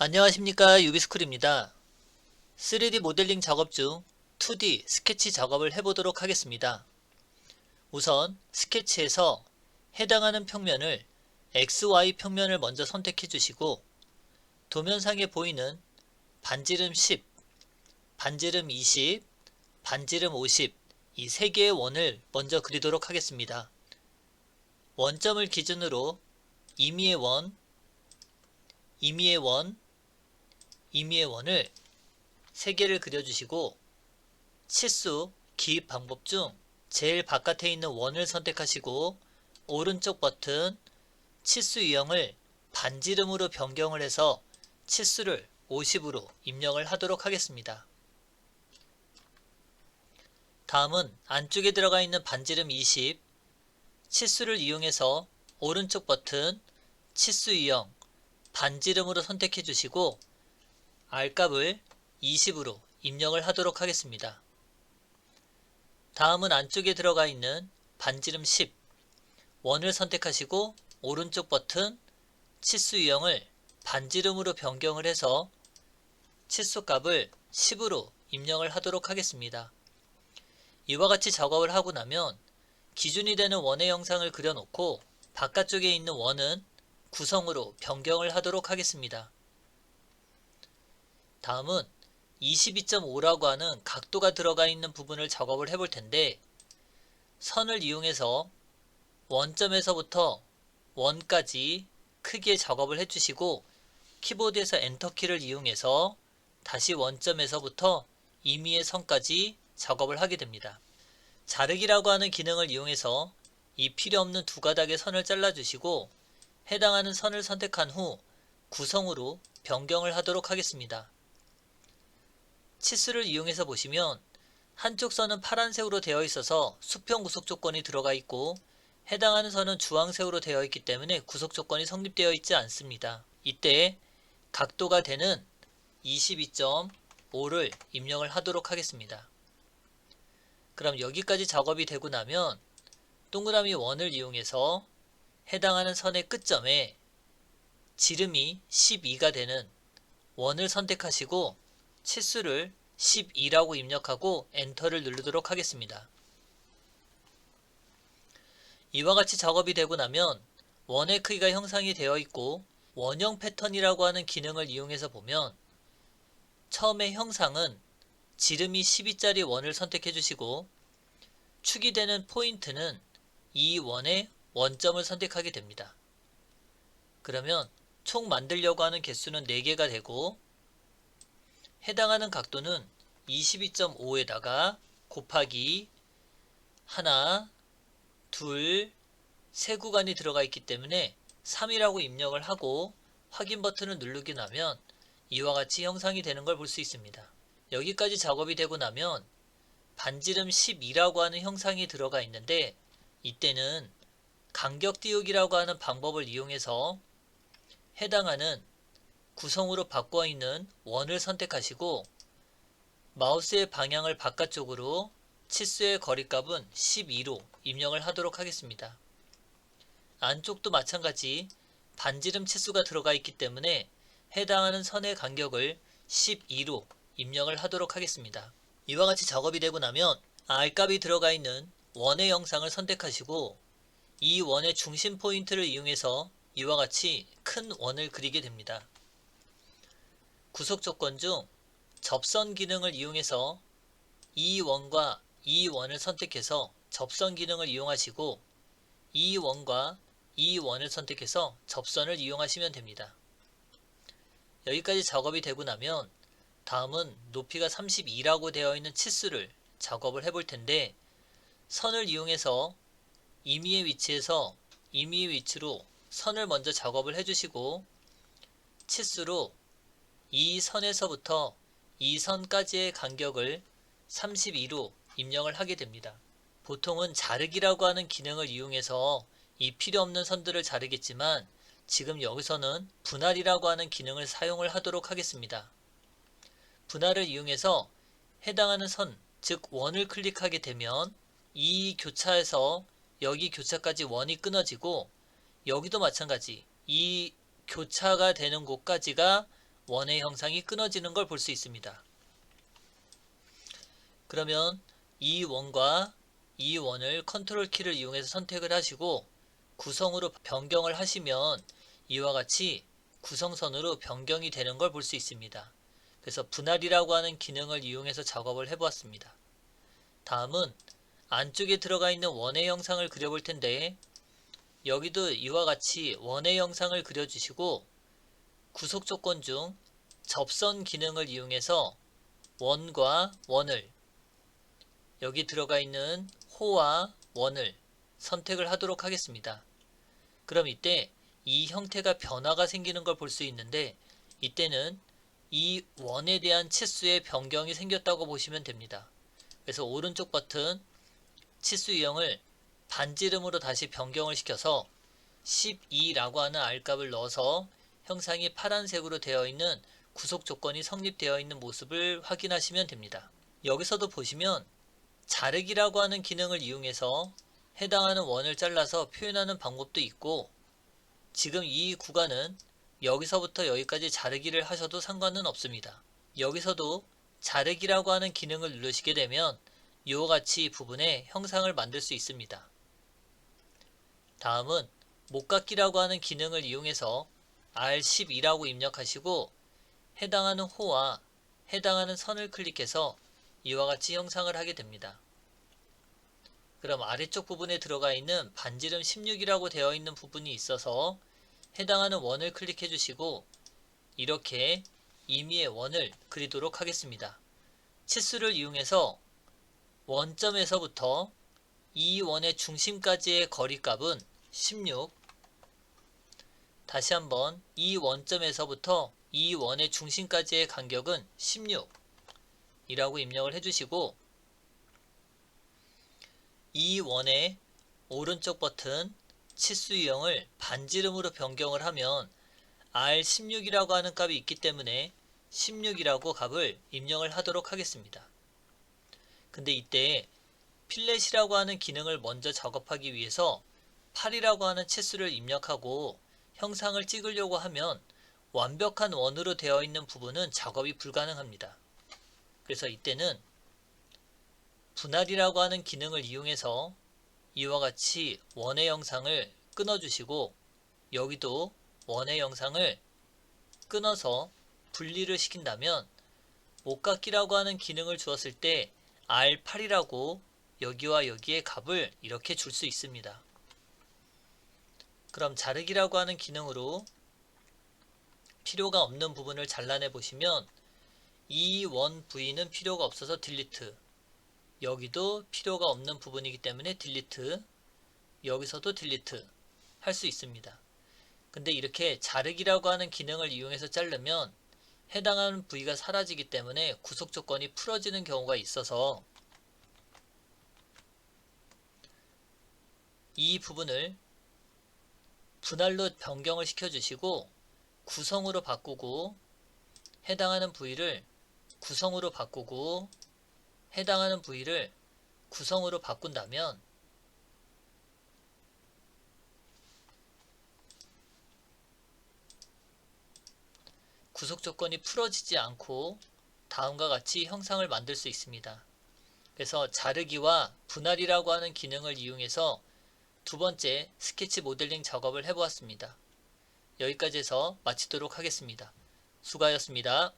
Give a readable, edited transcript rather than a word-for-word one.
안녕하십니까, 유비스쿨입니다. 3D 모델링 작업 중 2D 스케치 작업을 해보도록 하겠습니다. 우선 스케치에서 해당하는 평면을 XY 평면을 먼저 선택해 주시고, 도면상에 보이는 반지름 10, 반지름 20, 반지름 50 이 세 개의 원을 먼저 그리도록 하겠습니다. 원점을 기준으로 임의의 원, 임의의 원, 임의의 원을 3개를 그려주시고, 치수, 기입 방법 중 제일 바깥에 있는 원을 선택하시고, 오른쪽 버튼 치수 유형을 반지름으로 변경을 해서 치수를 50으로 입력을 하도록 하겠습니다. 다음은 안쪽에 들어가 있는 반지름 20, 치수를 이용해서 오른쪽 버튼 치수 유형 반지름으로 선택해 주시고, R값을 20으로 입력을 하도록 하겠습니다. 다음은 안쪽에 들어가 있는 반지름 10, 원을 선택하시고 오른쪽 버튼 치수 유형을 반지름으로 변경을 해서 치수값을 10으로 입력을 하도록 하겠습니다. 이와 같이 작업을 하고 나면 기준이 되는 원의 형상을 그려놓고 바깥쪽에 있는 원은 구성으로 변경을 하도록 하겠습니다. 다음은 22.5라고 하는 각도가 들어가 있는 부분을 작업을 해볼 텐데, 선을 이용해서 원점에서부터 원까지 크게 작업을 해주시고, 키보드에서 엔터키를 이용해서 다시 원점에서부터 임의의 선까지 작업을 하게 됩니다. 자르기라고 하는 기능을 이용해서 이 필요 없는 두 가닥의 선을 잘라주시고, 해당하는 선을 선택한 후 구성으로 변경을 하도록 하겠습니다. 치수를 이용해서 보시면 한쪽 선은 파란색으로 되어 있어서 수평 구속 조건이 들어가 있고, 해당하는 선은 주황색으로 되어 있기 때문에 구속 조건이 성립되어 있지 않습니다. 이때 각도가 되는 22.5를 입력을 하도록 하겠습니다. 그럼 여기까지 작업이 되고 나면 동그라미 원을 이용해서 해당하는 선의 끝점에 지름이 12가 되는 원을 선택하시고 치수를 12라고 입력하고 엔터를 누르도록 하겠습니다. 이와 같이 작업이 되고 나면 원의 크기가 형성이 되어 있고, 원형 패턴이라고 하는 기능을 이용해서 보면 처음에 형상은 지름이 12짜리 원을 선택해 주시고, 축이 되는 포인트는 이 원의 원점을 선택하게 됩니다. 그러면 총 만들려고 하는 개수는 4개가 되고, 해당하는 각도는 22.5에다가 곱하기 하나, 둘, 세 구간이 들어가 있기 때문에 3이라고 입력을 하고 확인 버튼을 누르고 나면 이와 같이 형상이 되는 걸 볼 수 있습니다. 여기까지 작업이 되고 나면 반지름 12라고 하는 형상이 들어가 있는데, 이때는 간격 띄우기라고 하는 방법을 이용해서 해당하는 구성으로 바꿔 있는 원을 선택하시고, 마우스의 방향을 바깥쪽으로 치수의 거리값은 12로 입력을 하도록 하겠습니다. 안쪽도 마찬가지 반지름 치수가 들어가 있기 때문에 해당하는 선의 간격을 12로 입력을 하도록 하겠습니다. 이와 같이 작업이 되고 나면 R값이 들어가 있는 원의 형상을 선택하시고, 이 원의 중심 포인트를 이용해서 이와 같이 큰 원을 그리게 됩니다. 구속 조건 중 접선 기능을 이용해서 이 원과 이 원을 선택해서 접선 기능을 이용하시고, 이 원과 이 원을 선택해서 접선을 이용하시면 됩니다. 여기까지 작업이 되고 나면 다음은 높이가 32라고 되어 있는 치수를 작업을 해볼 텐데, 선을 이용해서 임의의 위치에서 임의의 위치로 선을 먼저 작업을 해주시고, 치수로 이 선에서부터 이 선까지의 간격을 32로 입력을 하게 됩니다. 보통은 자르기라고 하는 기능을 이용해서 이 필요 없는 선들을 자르겠지만, 지금 여기서는 분할이라고 하는 기능을 사용을 하도록 하겠습니다. 분할을 이용해서 해당하는 선, 즉 원을 클릭하게 되면 이 교차에서 여기 교차까지 원이 끊어지고, 여기도 마찬가지 이 교차가 되는 곳까지가 원의 형상이 끊어지는 걸 볼 수 있습니다. 그러면 이 원과 이 원을 컨트롤 키를 이용해서 선택을 하시고 구성으로 변경을 하시면 이와 같이 구성선으로 변경이 되는 걸 볼 수 있습니다. 그래서 분할이라고 하는 기능을 이용해서 작업을 해보았습니다. 다음은 안쪽에 들어가 있는 원의 형상을 그려볼 텐데, 여기도 이와 같이 원의 형상을 그려주시고 구속 조건 중 접선 기능을 이용해서 원과 원을, 여기 들어가 있는 호와 원을 선택을 하도록 하겠습니다. 그럼 이때 이 형태가 변화가 생기는 걸 볼 수 있는데, 이때는 이 원에 대한 치수의 변경이 생겼다고 보시면 됩니다. 그래서 오른쪽 버튼 치수 유형을 반지름으로 다시 변경을 시켜서 12라고 하는 R값을 넣어서 형상이 파란색으로 되어 있는 구속 조건이 성립되어 있는 모습을 확인하시면 됩니다. 여기서도 보시면 자르기라고 하는 기능을 이용해서 해당하는 원을 잘라서 표현하는 방법도 있고, 지금 이 구간은 여기서부터 여기까지 자르기를 하셔도 상관은 없습니다. 여기서도 자르기라고 하는 기능을 누르시게 되면 이와 같이 부분에 형상을 만들 수 있습니다. 다음은 목깎기라고 하는 기능을 이용해서 R12라고 입력하시고 해당하는 호와 해당하는 선을 클릭해서 이와 같이 형상을 하게 됩니다. 그럼 아래쪽 부분에 들어가 있는 반지름 16이라고 되어 있는 부분이 있어서 해당하는 원을 클릭해 주시고 이렇게 임의의 원을 그리도록 하겠습니다. 치수를 이용해서 원점에서부터 이 원의 중심까지의 거리값은 16, 다시 한번 이 원점에서부터 이 원의 중심까지의 간격은 16 이라고 입력을 해주시고, 이 원의 오른쪽 버튼 치수 유형을 반지름으로 변경을 하면 R16이라고 하는 값이 있기 때문에 16이라고 값을 입력을 하도록 하겠습니다. 근데 이때 필렛이라고 하는 기능을 먼저 작업하기 위해서 8이라고 하는 치수를 입력하고 형상을 찍으려고 하면 완벽한 원으로 되어 있는 부분은 작업이 불가능합니다. 그래서 이때는 분할이라고 하는 기능을 이용해서 이와 같이 원의 형상을 끊어주시고 여기도 원의 형상을 끊어서 분리를 시킨다면 목깎기라고 하는 기능을 주었을 때 R8이라고 여기와 여기에 값을 이렇게 줄 수 있습니다. 그럼 자르기라고 하는 기능으로 필요가 없는 부분을 잘라내 보시면 이 원 부위는 필요가 없어서 딜리트, 여기도 필요가 없는 부분이기 때문에 딜리트, 여기서도 딜리트 할 수 있습니다. 근데 이렇게 자르기라고 하는 기능을 이용해서 자르면 해당하는 부위가 사라지기 때문에 구속 조건이 풀어지는 경우가 있어서 이 부분을 분할로 변경을 시켜주시고 구성으로 바꾸고 해당하는 부위를 구성으로 바꾸고 해당하는 부위를 구성으로 바꾼다면 구속 조건이 풀어지지 않고 다음과 같이 형상을 만들 수 있습니다. 그래서 자르기와 분할이라고 하는 기능을 이용해서 두 번째 스케치 모델링 작업을 해보았습니다. 여기까지 해서 마치도록 하겠습니다. 수고하셨습니다.